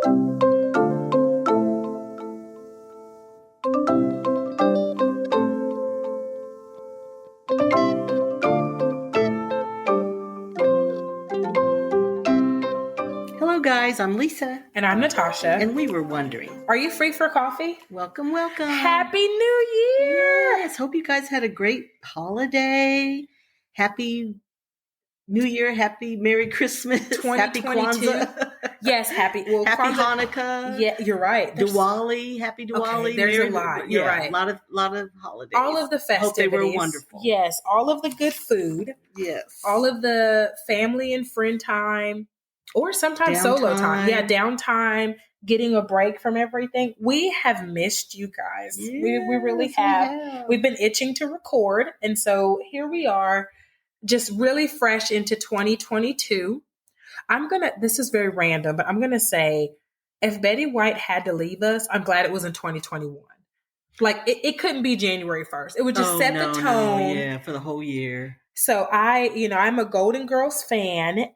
Hello guys, I'm Lisa. And I'm Natassia. And we were wondering, are you free for coffee? Welcome, welcome. Happy New Year! Yes, hope you guys had a great holiday. Happy New Year, happy Merry Christmas, happy Kwanzaa. Yes, happy Hanukkah. Yeah, you're right. Diwali, happy Diwali. Okay, there's a lot. You're right. A lot of holidays. All of the festivities. Hope they were wonderful. Yes, all of the good food. Yes. All of the family and friend time, or sometimes solo time. Yeah, downtime, getting a break from everything. We have missed you guys. Yes, we really have. We've been itching to record, and so here we are, just really fresh into 2022. This is very random, but I'm going to say, if Betty White had to leave us, I'm glad it was in 2021. Like, it couldn't be January 1st. It would just set the tone. For the whole year. So I'm a Golden Girls fan.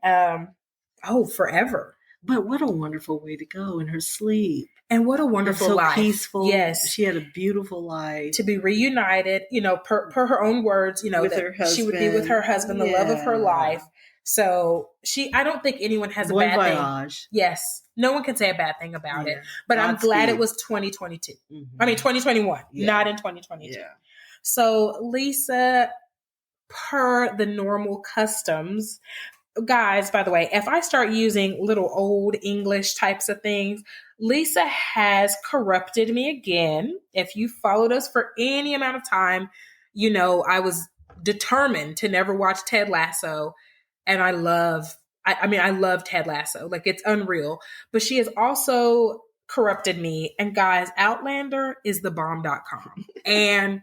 Forever. But what a wonderful way to go in her sleep. And what a wonderful life. So peaceful. Yes. She had a beautiful life. To be reunited, per her own words, with her husband. She would be with her husband, the love of her life. So I don't think anyone has a bad thing. Yes. No one can say a bad thing about it. But I'm glad it was 2022. Mm-hmm. I mean, 2021, not in 2022. Yeah. So Lisa, per the normal customs, guys, by the way, if I start using little old English types of things, Lisa has corrupted me again. If you followed us for any amount of time, I was determined to never watch Ted Lasso. And I love Ted Lasso. Like, it's unreal. But she has also corrupted me. And guys, Outlander is the bomb.com. And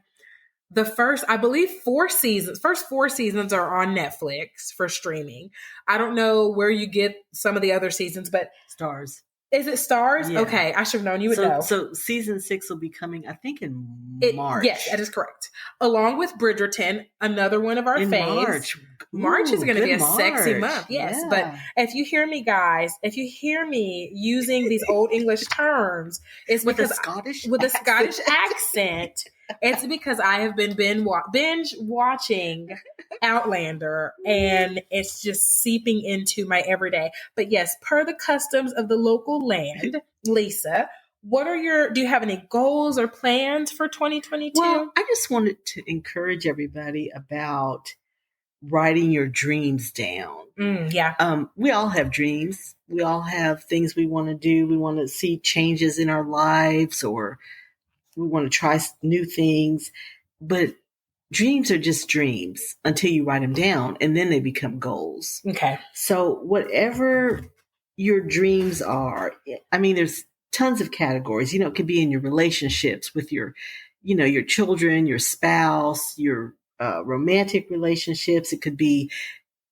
the first 4 seasons are on Netflix for streaming. I don't know where you get some of the other seasons, but Stars. Is it Stars? Yeah. Okay, I should have known. You would know. So season 6 will be coming, I think, in March. Yes, that is correct. Along with Bridgerton, another one of our faves. March is going to be a sexy month. Yes, yeah. But if you hear me, guys, using these old English terms, it's with because a Scottish accent. It's because I have been binge watching Outlander, and it's just seeping into my everyday. But yes, per the customs of the local land, Lisa, do you have any goals or plans for 2022? Well, I just wanted to encourage everybody about writing your dreams down. We all have dreams. We all have things we want to do. We want to see changes in our lives, or we want to try new things, but dreams are just dreams until you write them down, and then they become goals. Okay. So whatever your dreams are, there's tons of categories. It could be in your relationships with your children, your spouse, your romantic relationships. It could be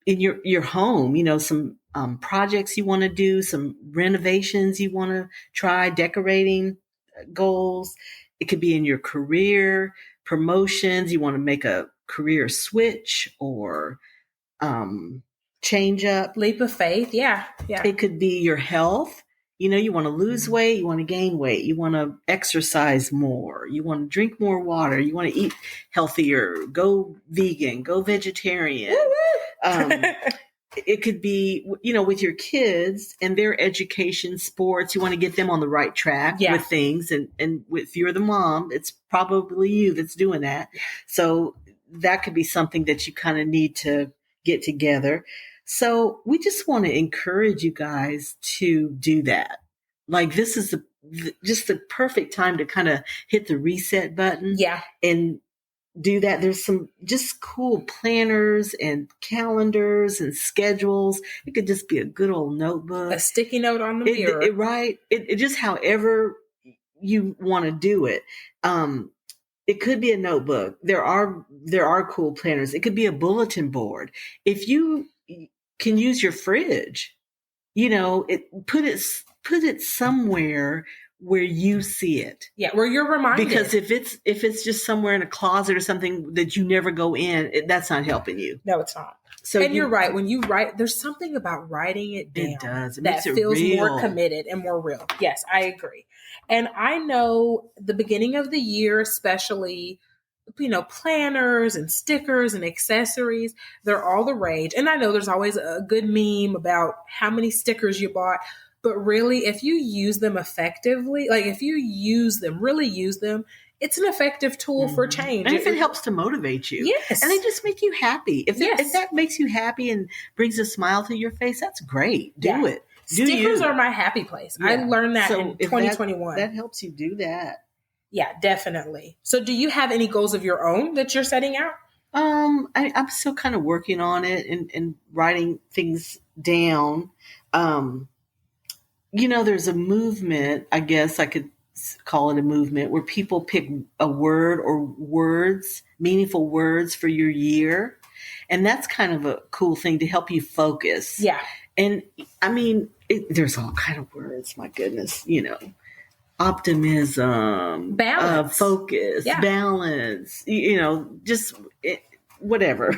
in your home, some projects you want to do, some renovations you want to try, decorating goals. It could be in your career, promotions. You want to make a career switch or change up. Leap of faith. Yeah. It could be your health. You want to lose weight. You want to gain weight. You want to exercise more. You want to drink more water. You want to eat healthier. Go vegan. Go vegetarian. It could be, with your kids and their education, sports. You want to get them on the right track with things. And if you're the mom, it's probably you that's doing that. So that could be something that you kind of need to get together. So we just want to encourage you guys to do that. Like, this is just the perfect time to kind of hit the reset button. Yeah. And do that. There's some just cool planners and calendars and schedules. It could just be a good old notebook. A sticky note on the mirror. Right. It just however you want to do it. It could be a notebook. There are cool planners. It could be a bulletin board. If you can use your fridge, put it somewhere where you see it. Yeah, where you're reminded. Because if it's just somewhere in a closet or something that you never go in, that's not helping you. No, it's not. So you're right. When you write, there's something about writing it down. It does. It that makes it feels real. more committed and more real. Yes, I agree. And I know the beginning of the year, especially, planners and stickers and accessories, they're all the rage. And I know there's always a good meme about how many stickers you bought. But really, if you use them effectively, like if you really use them, it's an effective tool for change. And if it helps to motivate you. Yes. And they just make you happy. If that makes you happy and brings a smile to your face, that's great. Do it. Stickers are my happy place. Yeah. I learned that in 2021. That helps you do that. Yeah, definitely. So do you have any goals of your own that you're setting out? I'm still kind of working on it and writing things down. There's a movement, I guess I could call it a movement, where people pick a word or words, meaningful words for your year. And that's kind of a cool thing to help you focus. Yeah. And I mean, there's all kind of words, my goodness, optimism, balance, focus, balance, just whatever.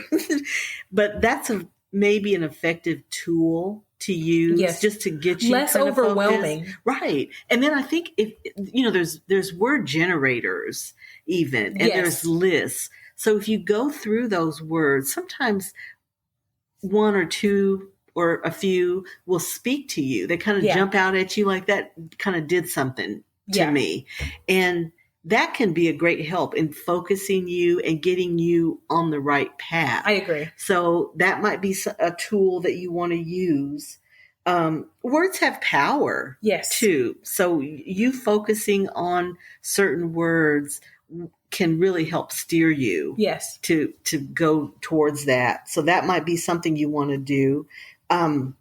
But that's maybe an effective tool to use just to get you less overwhelming. Right. And then I think there's word generators even, and there's lists. So if you go through those words, sometimes one or two or a few will speak to you. They kind of jump out at you like that kind of did something to me. And that can be a great help in focusing you and getting you on the right path. I agree. So that might be a tool that you want to use. Words have power, too. So you focusing on certain words can really help steer you, to go towards that. So that might be something you want to do. And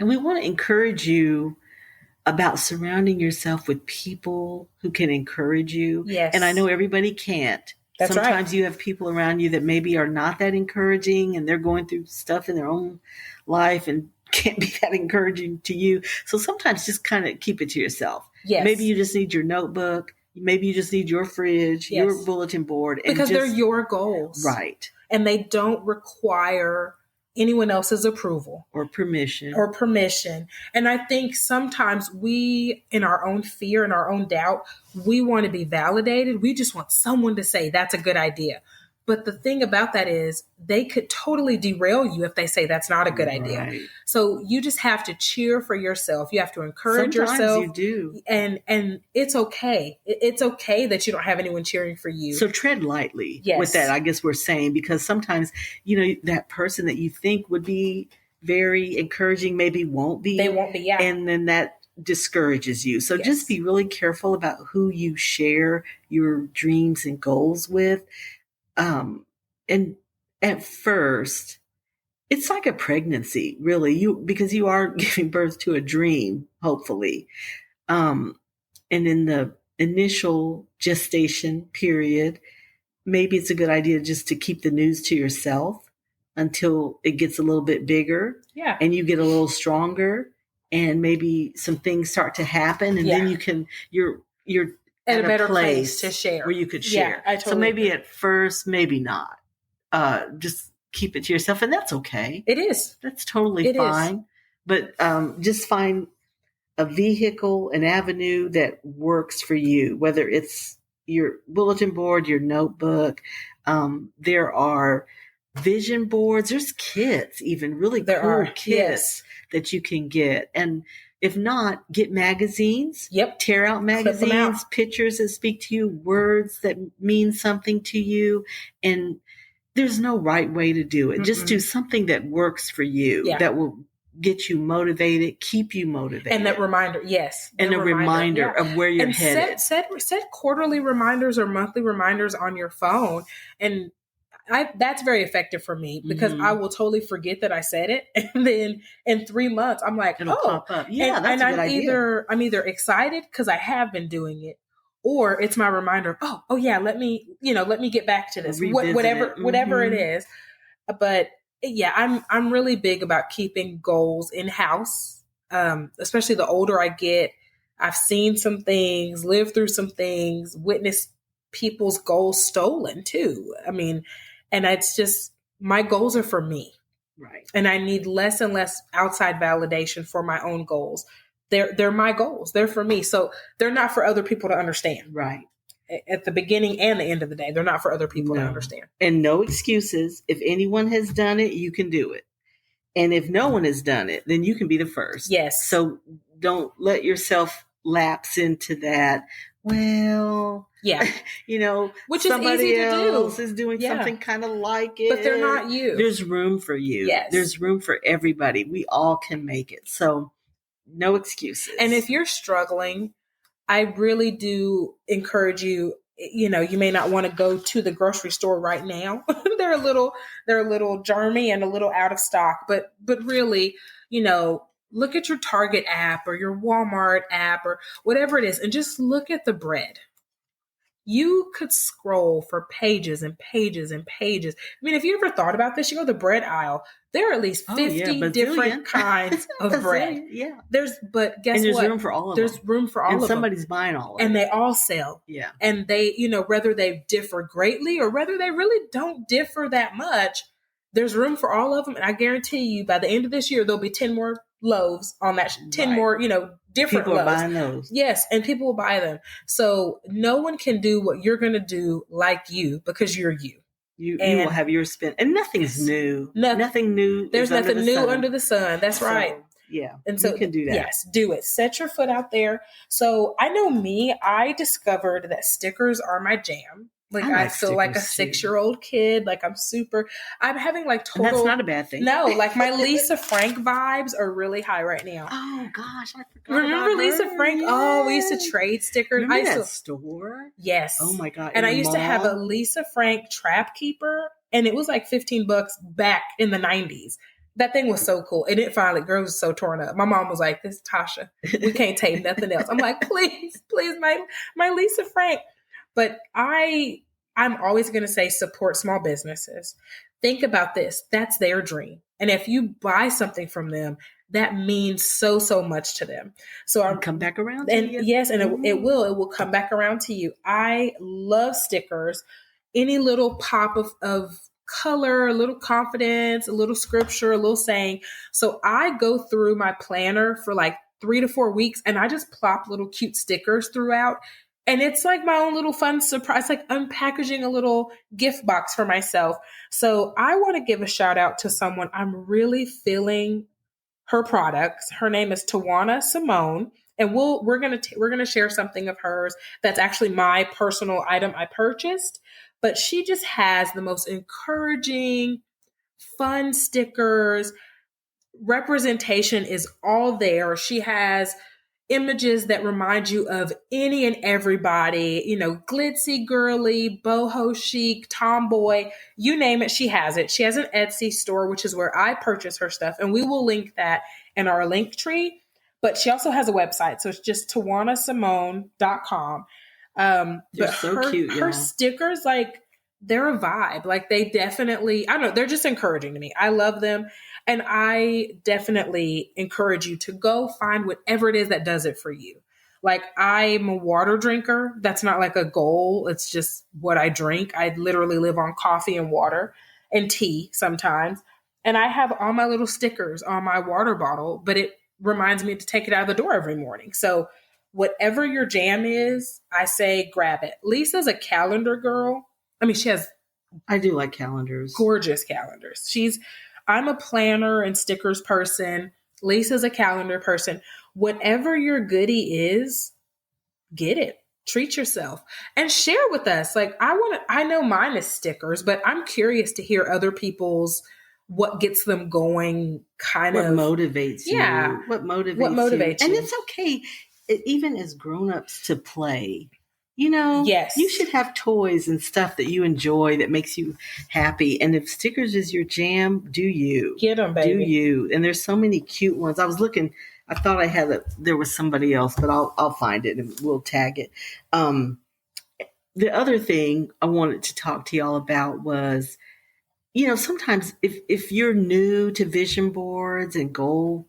we want to encourage you about surrounding yourself with people who can encourage you. Yes. And I know everybody can't. That's Sometimes you have people around you that maybe are not that encouraging and they're going through stuff in their own life and can't be that encouraging to you. So sometimes just kind of keep it to yourself. Yes. Maybe you just need your notebook. Maybe you just need your fridge, your bulletin board. Because they're your goals. Right. And they don't require anyone else's approval or permission. And I think sometimes we, in our own fear and our own doubt, we want to be validated. We just want someone to say that's a good idea. But the thing about that is they could totally derail you if they say that's not a good idea. So you just have to cheer for yourself. You have to encourage yourself. You do. And it's okay. It's okay that you don't have anyone cheering for you. So tread lightly with that, I guess we're saying, because sometimes, that person that you think would be very encouraging maybe won't be. They won't be, yeah. And then that discourages you. So just be really careful about who you share your dreams and goals with. And at first, it's like a pregnancy, really, because you are giving birth to a dream, hopefully. And in the initial gestation period, maybe it's a good idea just to keep the news to yourself until it gets a little bit bigger. Yeah. And you get a little stronger and maybe some things start to happen and then you're at a better place to share where you could share. I totally so maybe agree. At first, maybe not. Just keep it to yourself, and that's okay. It is. That's totally fine. But just find a vehicle, an avenue that works for you, whether it's your bulletin board, your notebook. There are vision boards. There's kits, even really cool kits that you can get. And if not, get magazines. Yep. Tear out magazines, pictures that speak to you, words that mean something to you. And there's no right way to do it. Mm-mm. Just do something that works for you, that will get you motivated, keep you motivated. And that reminder, And a reminder of where you're headed. Set quarterly reminders or monthly reminders on your phone. And that's very effective for me because I will totally forget that I said it. And then in 3 months, I'm like, it'll pop up. Yeah, that's a good idea. I'm either excited because I have been doing it, or it's my reminder. Oh yeah, let me get back to this. Whatever it is. But yeah, I'm really big about keeping goals in house. Especially the older I get, I've seen some things, lived through some things, witnessed people's goals stolen too. I mean, and it's just, my goals are for me. Right. And I need less and less outside validation for my own goals. They're my goals. They're for me. So they're not for other people to understand. Right. At the beginning and the end of the day, they're not for other people to understand. And no excuses. If anyone has done it, you can do it. And if no one has done it, then you can be the first. Yes. So don't let yourself lapse into that. Well, yeah, which is easy to do. Is doing something kind of like it, but they're not you. There's room for you. Yes. There's room for everybody. We all can make it. So no excuses. And if you're struggling, I really do encourage you. You may not want to go to the grocery store right now. they're a little germy and a little out of stock, but really, look at your Target app or your Walmart app or whatever it is, and just look at the bread. You could scroll for pages and pages and pages. I mean, if you ever thought about this, you go to the bread aisle. There are at least 50 different kinds of bread. Yeah. But guess what? There's room for all of them. There's room for all of them. And somebody's buying all of them. And they all sell. Yeah. And they, whether they differ greatly or whether they really don't differ that much, there's room for all of them. And I guarantee you by the end of this year, there'll be 10 more loaves on that, 10 more, different people loaves. Are buying those. Yes, and people will buy them. So no one can do what you're going to do like you because you're you. You will have your spin, and nothing's new. Nothing new. There's nothing new under the sun. That's right. Yeah, and so you can do that. Yes, do it. Set your foot out there. So I know me. I discovered that stickers are my jam. I feel like a 6-year-old kid. I'm having total. And that's not a bad thing. No, my Lisa Frank vibes are really high right now. Oh gosh, I forgot. Remember about Lisa her? Frank? Yes. Oh, we used to trade stickers. Remember that store? Yes. Oh my god. And I used to have a Lisa Frank trap keeper, and it was like $15 back in the 90s. That thing was so cool. And it finally, girl was so torn up. My mom was like, "This is Tasha. We can't tape nothing else." I'm like, please, my Lisa Frank. But I'm always going to say support small businesses. Think about this. That's their dream. And if you buy something from them, that means so, so much to them. So I'll come back around to you. Yes, and it will come back around to you. I love stickers. Any little pop of color, a little confidence, a little scripture, a little saying. So I go through my planner for 3 to 4 weeks, and I just plop little cute stickers throughout. And it's like my own little fun surprise. I'm packaging a little gift box for myself. So I want to give a shout out to someone I'm really feeling her products. Her name is Tawana Simone. And we're gonna share something of hers that's actually my personal item I purchased. But she just has the most encouraging, fun stickers. Representation is all there. She has images that remind you of any and everybody, glitzy, girly, boho chic, tomboy, you name it, she has it. She has an Etsy store, which is where I purchase her stuff. And we will link that in our link tree. But she also has a website. So it's just TawanaSimone.com. They're so cute. Her stickers, they're a vibe. They definitely, I don't know, they're just encouraging to me. I love them. And I definitely encourage you to go find whatever it is that does it for you. I'm a water drinker. That's not a goal. It's just what I drink. I literally live on coffee and water and tea sometimes. And I have all my little stickers on my water bottle, but it reminds me to take it out of the door every morning. So whatever your jam is, I say grab it. Lisa's a calendar girl. I mean, I do like calendars. Gorgeous calendars. I'm a planner and stickers person. Lisa's a calendar person. Whatever your goodie is, get it. Treat yourself and share with us. I know mine is stickers, but I'm curious to hear other people's, what gets them going, what motivates you. Yeah. What motivates you. And it's okay, even as grown-ups, to play. Yes. You should have toys and stuff that you enjoy that makes you happy. And if stickers is your jam, do you. Get them, baby. Do you. And there's so many cute ones. I was looking, I thought I had there was somebody else, but I'll find it and we'll tag it. The other thing I wanted to talk to y'all about was, sometimes if you're new to vision boards and goal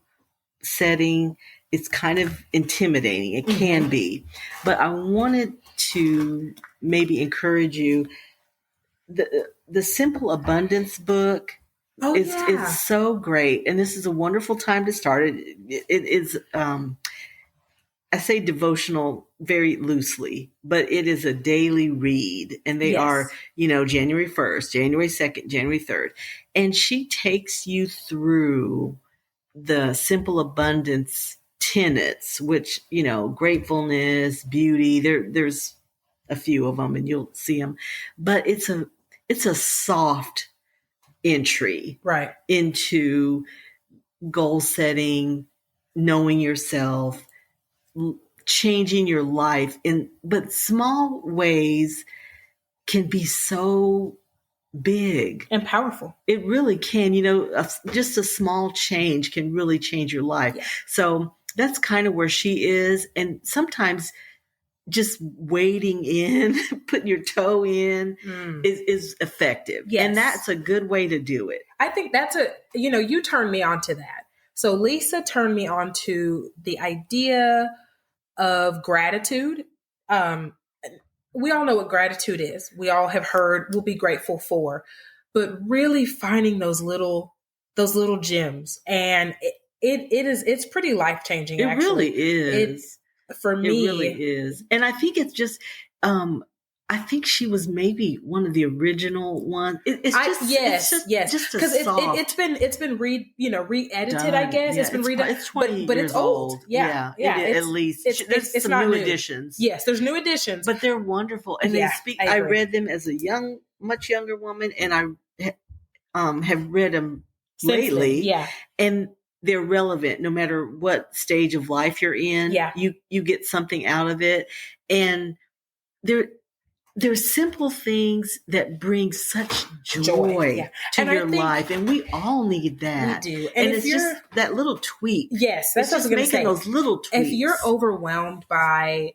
setting, it's kind of intimidating. It can be. But I wanted to maybe encourage you. The Simple Abundance book is so great. And this is a wonderful time to start. It is, I say devotional very loosely, but it is a daily read. And they are, January 1st, January 2nd, January 3rd. And she takes you through the Simple Abundance tenets, which, gratefulness, beauty, there's a few of them and you'll see them, but it's a soft entry into goal setting, knowing yourself, changing your life but small ways can be so big and powerful. It really can, just a small change can really change your life. Yeah. So that's kind of where she is. And sometimes just wading in, putting your toe in is effective. Yes. And that's a good way to do it. I think that's you turned me on to that. So Lisa turned me on to the idea of gratitude. We all know what gratitude is. We all have heard we'll be grateful for, but really finding those little gems. And it's pretty life-changing. It really is. For me, it really is. And I think it's just, I think she was maybe one of the original ones. It's just because it's been re-edited. I guess it's been redone. It's 20 but it's old. Yeah. At least it's some new editions. Yes, there's new editions, but they're wonderful. And they speak. I read them as a much younger woman, and I have read them lately. Yeah, and they're relevant no matter what stage of life you're in. Yeah, you get something out of it, and there's simple things that bring such joy to your life. And we all need that. We do. And it's just that little tweak. Yes, that's what I was going to say. Those little tweaks. If you're overwhelmed by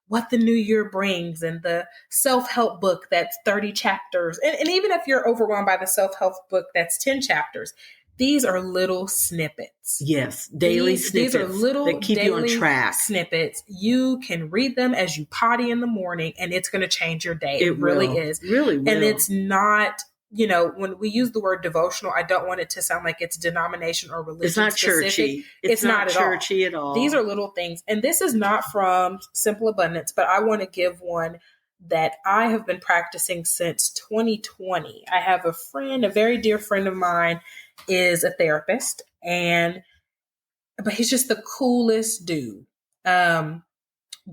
what the new year brings and the self-help book that's 30 chapters, and even if you're overwhelmed by the self-help book that's 10 chapters, these are little snippets. Yes, daily snippets. These are little that keep you on track. Snippets. You can read them as you potty in the morning, and it's going to change your day. It really is. Really will. And it's not, when we use the word devotional, I don't want it to sound like it's denomination or religion. It's not specific. Churchy. It's not churchy at all. These are little things. And this is not from Simple Abundance, but I want to give one that I have been practicing since 2020. I have a very dear friend of mine is a therapist, but he's just the coolest dude.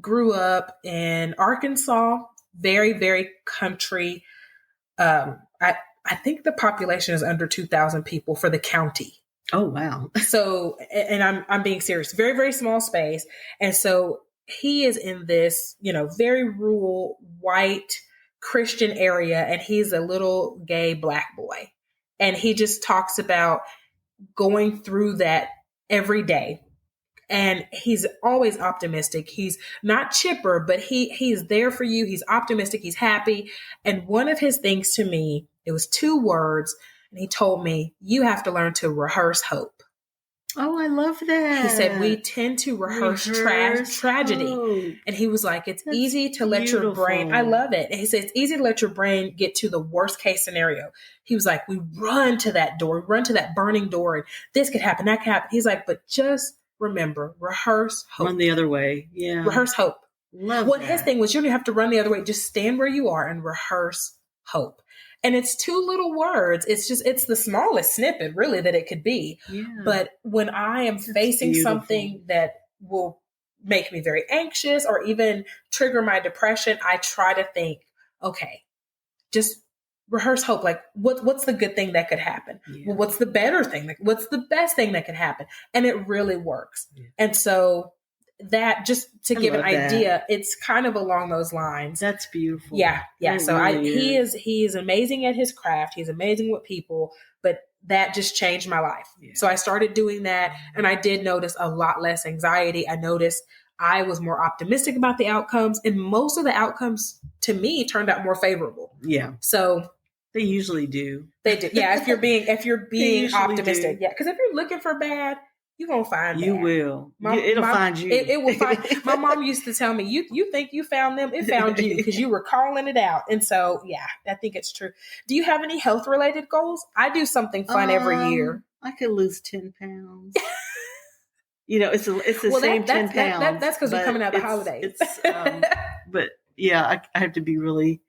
Grew up in Arkansas, very, very country. I think the population is under 2,000 people for the county. Oh, wow. So, and I'm being serious, very, very small space. And so he is in this, very rural, white Christian area, and he's a little gay Black boy. And he just talks about going through that every day. And he's always optimistic. He's not chipper, but he's there for you. He's optimistic. He's happy. And one of his things to me, it was 2 words. And he told me, you have to learn to rehearse hope. Oh, I love that. He said, we tend to rehearse tragedy. Hope. And he was like, it's easy to let your brain, I love it. And he said, it's easy to let your brain get to the worst case scenario. He was like, we run to that door, run to that burning door, and this could happen, that could happen. He's like, but just remember, rehearse hope. Run the other way. Yeah. Rehearse hope. Love that. His thing was, you don't have to run the other way. Just stand where you are and rehearse hope. And it's 2 little words. It's the smallest snippet really that it could be. Yeah. But when I am facing something that will make me very anxious or even trigger my depression, I try to think, okay, just rehearse hope. Like what's the good thing that could happen? Yeah. Well, what's the better thing? Like, what's the best thing that could happen? And it really works. Yeah. And so that, just to give an idea, it's kind of along those lines. That's beautiful. Yeah. So he is amazing at his craft. He's amazing with people, but that just changed my life. Yeah. So I started doing that, and I did notice a lot less anxiety. I noticed I was more optimistic about the outcomes, and most of the outcomes to me turned out more favorable. Yeah. So they usually do. They do. Yeah. If you're being optimistic. Do. Yeah. Because if you're looking for bad, You're going to find You that. will. It'll find you. It will find. My mom used to tell me, you think you found them? It found you because you were calling it out. And so, yeah, I think it's true. Do you have any health related goals? I do something fun every year. I could lose 10 pounds. It's the same 10 pounds. That's because we're coming out of the holidays. But yeah, I have to be really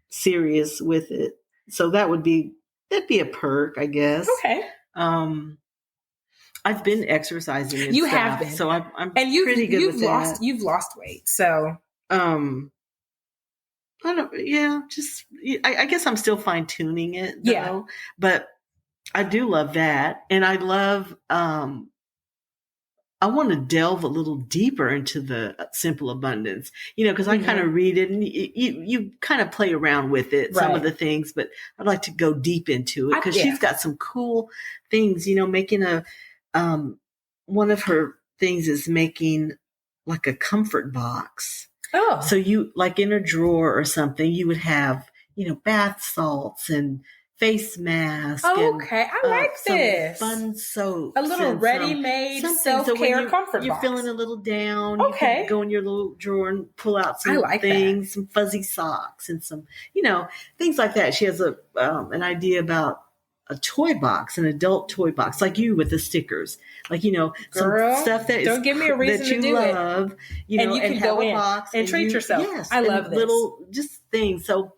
serious with it. So that'd be a perk, I guess. Okay. I've been exercising. And you stuff, have been, so I'm pretty good with that. You've lost weight, so I don't. Yeah, just I guess I'm still fine tuning it. Though, yeah, but I do love that, and I love. I want to delve a little deeper into the simple abundance, because I kind of read it and you kind of play around with it, some of the things, but I'd like to go deep into it because she's got some cool things, making one of her things is making like a comfort box. Oh, so you like in a drawer or something, you would have, bath salts and face mask. Okay, I like this. Fun soaps. A little ready-made self-care comfort box. You're feeling a little down. Okay. You can go in your little drawer and pull out some things, some fuzzy socks and some, things like that. She has an idea about a toy box, an adult toy box, like you with the stickers, like, Girl, some stuff that don't give me a reason that you to do love, it. And you can go in box and treat yourself. Yes, I love this. Little just things. So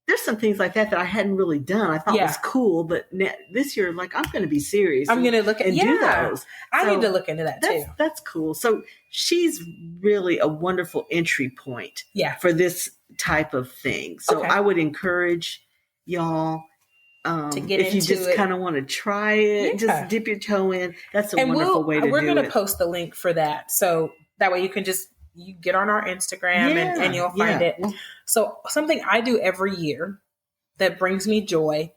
there's some things like that I hadn't really done. I thought was cool, but this year, like, I'm going to be serious. I'm going to look at do those. I need to look into that too. That's cool. So she's really a wonderful entry point for this type of thing. So I would encourage y'all to get if you just kind of want to try it, just dip your toe in. That's a wonderful way to do it. We're going to post the link for that. So that way you can you get on our Instagram and you'll find it. So something I do every year that brings me joy,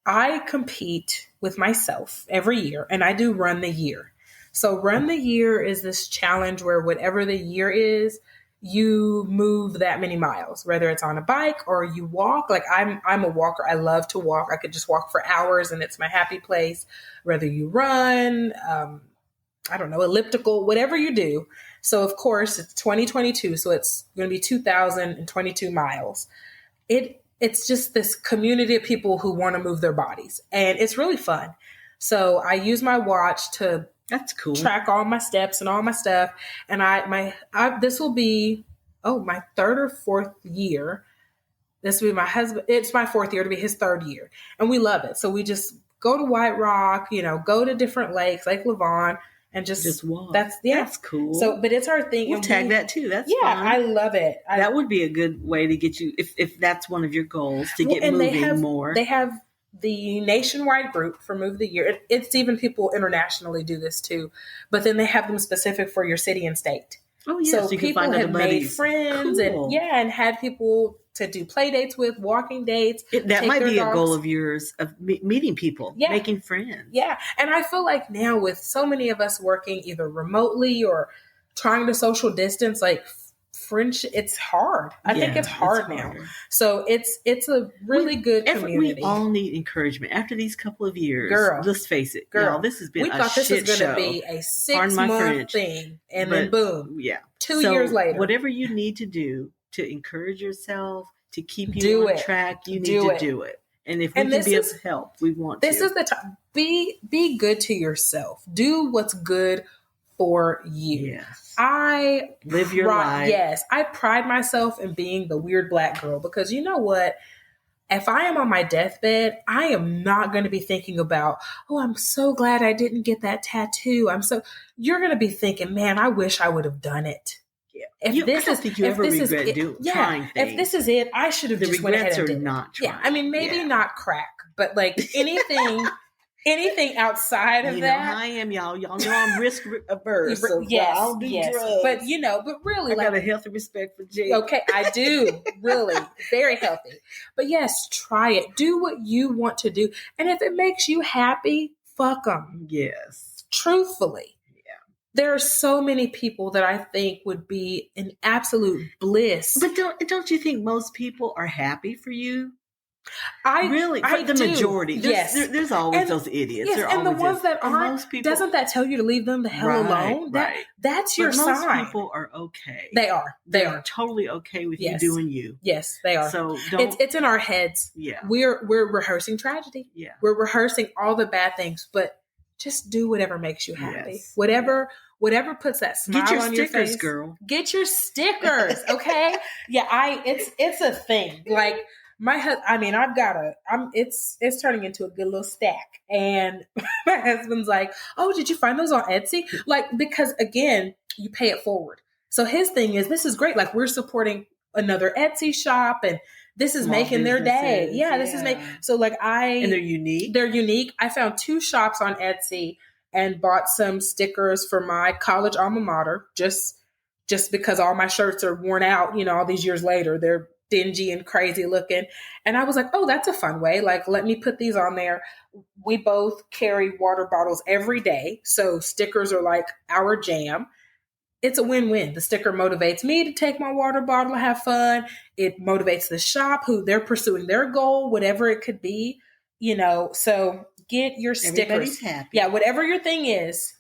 I compete with myself every year and I do Run the Year. So Run the Year is this challenge where whatever the year is, you move that many miles, whether it's on a bike or you walk. Like I'm a walker. I love to walk. I could just walk for hours and it's my happy place. Whether you run, I don't know, elliptical, whatever you do. So of course it's 2022. So it's going to be 2,022 miles. It's just this community of people who want to move their bodies and it's really fun. So I use my watch to track all my steps and all my stuff. And this will be, my third or fourth year. This will be my husband. It's my fourth year to be his third year. And we love it. So we just go to White Rock, go to different lakes, Lake Lavon, and just walk. That's cool. So, but it's our thing. We'll tag that too. That's fun. I love it. That would be a good way to get you, if that's one of your goals, to get moving more. They have the nationwide group for Move the Year. It's even people internationally do this too, but then they have them specific for your city and state. Oh yeah, so people have made friends and had people to do play dates with, walking dates. That might be a goal of yours, of meeting people, making friends. Yeah. And I feel like now with so many of us working either remotely or trying to social distance, like friendship, it's hard. I think it's hard now. So it's a really good community. We all need encouragement after these couple of years. Girl, let's face it, girl, this has been we a thought shit this was going to be a 6-month thing, and then boom, 2 years later. Whatever you need to do to encourage yourself, to keep you on track, you need to do it. And if we can be of help, we want to. This is the time. Be good to yourself. Do what's good for you. Yes. I live your life. Yes. I pride myself in being the weird black girl because you know what? If I am on my deathbed, I am not going to be thinking about, I'm so glad I didn't get that tattoo. You're going to be thinking, man, I wish I would have done it. I don't think you ever regret trying things. If this is it, I should have just went ahead and did it. Not trying. Yeah, I mean, maybe not crack, but like anything outside of that. You know how I am, y'all. Y'all know I'm risk averse. So I don't do drugs. But really, I got a healthy respect for jail. Okay, I do. Really. Very healthy. But yes, try it. Do what you want to do. And if it makes you happy, fuck them. Yes. Truthfully. There are so many people that I think would be an absolute bliss. But don't you think most people are happy for you? For the majority. There's always those idiots. Yes, and the ones that aren't, most people, doesn't that tell you to leave them the hell alone? That's your sign. Most people are okay. They are. They are totally okay with you doing you. Yes, they are. So it's in our heads. Yeah. We're rehearsing tragedy. Yeah. We're rehearsing all the bad things, but just do whatever makes you happy. Yes. Whatever puts that smile on your face. Get your stickers, girl. Get your stickers, okay? It's a thing. Like my husband, I mean, it's turning into a good little stack. And my husband's like, oh, did you find those on Etsy? Like, because again, you pay it forward. So his thing is, this is great. Like, we're supporting another Etsy shop, and this is making their day. Yeah, this is making, so like and they're unique. They're unique. I found 2 shops on Etsy and bought some stickers for my college alma mater, just because all my shirts are worn out, all these years later. They're dingy and crazy looking. And I was like, oh, that's a fun way. Like, let me put these on there. We both carry water bottles every day. So stickers are like our jam. It's a win-win. The sticker motivates me to take my water bottle and have fun. It motivates the shop who they're pursuing their goal, whatever it could be, so get your stickers. Everybody's happy. Yeah. Whatever your thing is,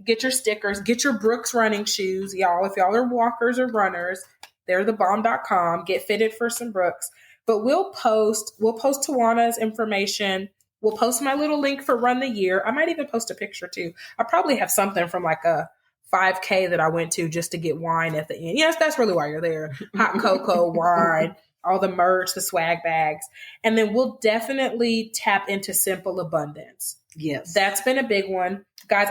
get your stickers, get your Brooks running shoes. Y'all, if y'all are walkers or runners, they're thebomb.com. Get fitted for some Brooks. But we'll post Tawana's information. We'll post my little link for Run the Year. I might even post a picture too. I probably have something from like a 5K that I went to just to get wine at the end. Yes, that's really why you're there. Hot cocoa, wine, all the merch, the swag bags. And then we'll definitely tap into Simple Abundance. Yes. That's been a big one. Guys,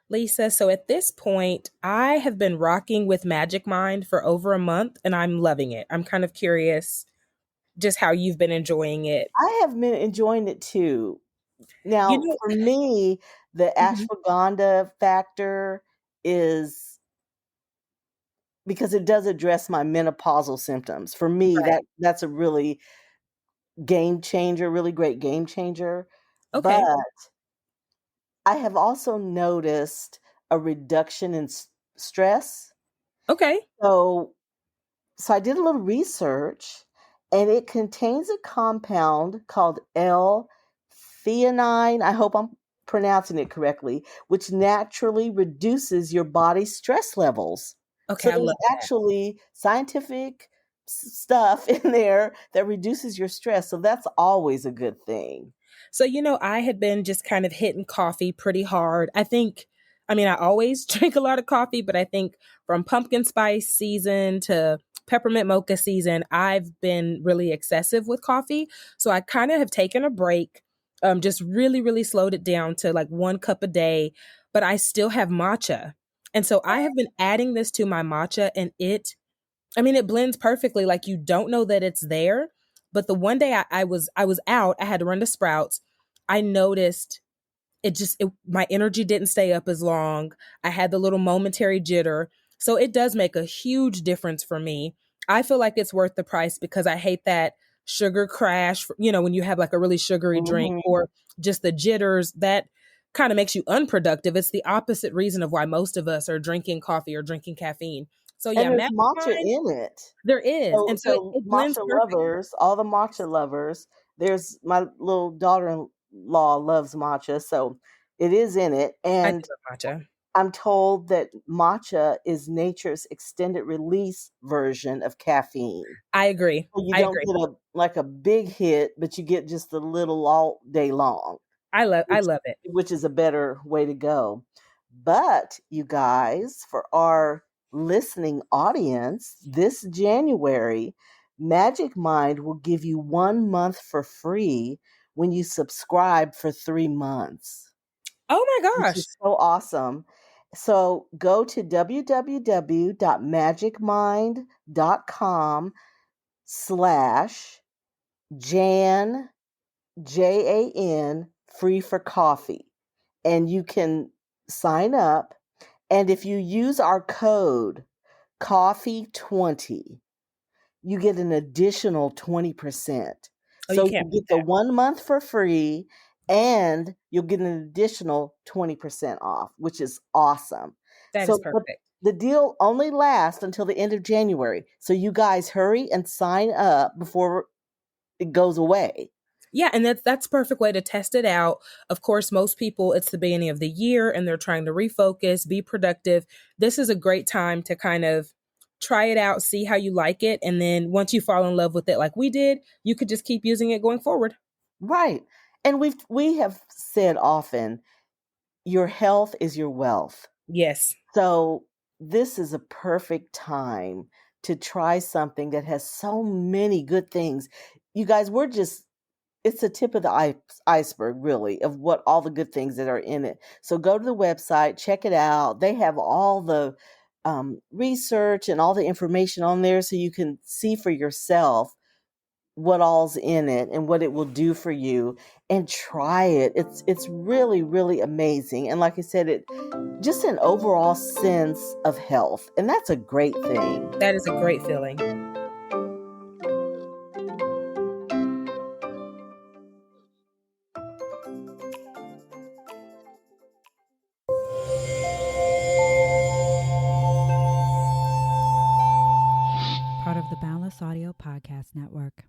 Lisa, so at this point, I have been rocking with Magic Mind for over a month, and I'm loving it. I'm kind of curious just how you've been enjoying it. I have been enjoying it too. Now, for me, the ashwagandha factor is because it does address my menopausal symptoms. For me, that's a really game changer, really great game changer. Okay. But I have also noticed a reduction in stress. Okay. So I did a little research, and it contains a compound called L-theanine. I hope I'm pronouncing it correctly, which naturally reduces your body's stress levels. Okay, so there's actually scientific stuff in there that reduces your stress. So that's always a good thing. So, I had been just kind of hitting coffee pretty hard. I always drink a lot of coffee, but I think from pumpkin spice season to peppermint mocha season, I've been really excessive with coffee. So I kind of have taken a break, just really, really slowed it down to like 1 cup a day, but I still have matcha. And so I have been adding this to my matcha, and it blends perfectly. Like, you don't know that it's there. But the one day I was out, I had to run to Sprouts. I noticed my energy didn't stay up as long. I had the little momentary jitter. So it does make a huge difference for me. I feel like it's worth the price because I hate that sugar crash, when you have like a really sugary drink, or just the jitters that kind of makes you unproductive. It's the opposite reason of why most of us are drinking coffee or drinking caffeine. So yeah, and there's matcha in it. There is. And so it blends matcha lovers, all the matcha lovers, there's my little daughter-in-law loves matcha, so it is in it. And I love matcha. I'm told that matcha is nature's extended release version of caffeine. I agree. So you don't get a big hit, but you get just a little all day long. I love it. Which is a better way to go. But you guys, for our listening audience, this January, Magic Mind will give you 1 month for free when you subscribe for 3 months. Oh my gosh. Which is so awesome. So go to www.magicmind.com/Jan, JAN, free for coffee. And you can sign up. And if you use our code coffee20, you get an additional 20%. So you get the 1 month for free, and you'll get an additional 20% off, which is awesome. That is perfect. The deal only lasts until the end of January. So you guys hurry and sign up before it goes away. Yeah, and that's a perfect way to test it out. Of course, most people, it's the beginning of the year and they're trying to refocus, be productive. This is a great time to kind of try it out, see how you like it. And then once you fall in love with it like we did, you could just keep using it going forward. Right. And we have said often, your health is your wealth. Yes. So this is a perfect time to try something that has so many good things. You guys, it's the tip of the iceberg, really, of what all the good things that are in it. So go to the website, check it out. They have all the research and all the information on there so you can see for yourself what all's in it and what it will do for you, and try it. It's really, really amazing. And like I said, it just an overall sense of health. And that's a great thing. That is a great feeling. Part of the Boundless Audio Podcast Network.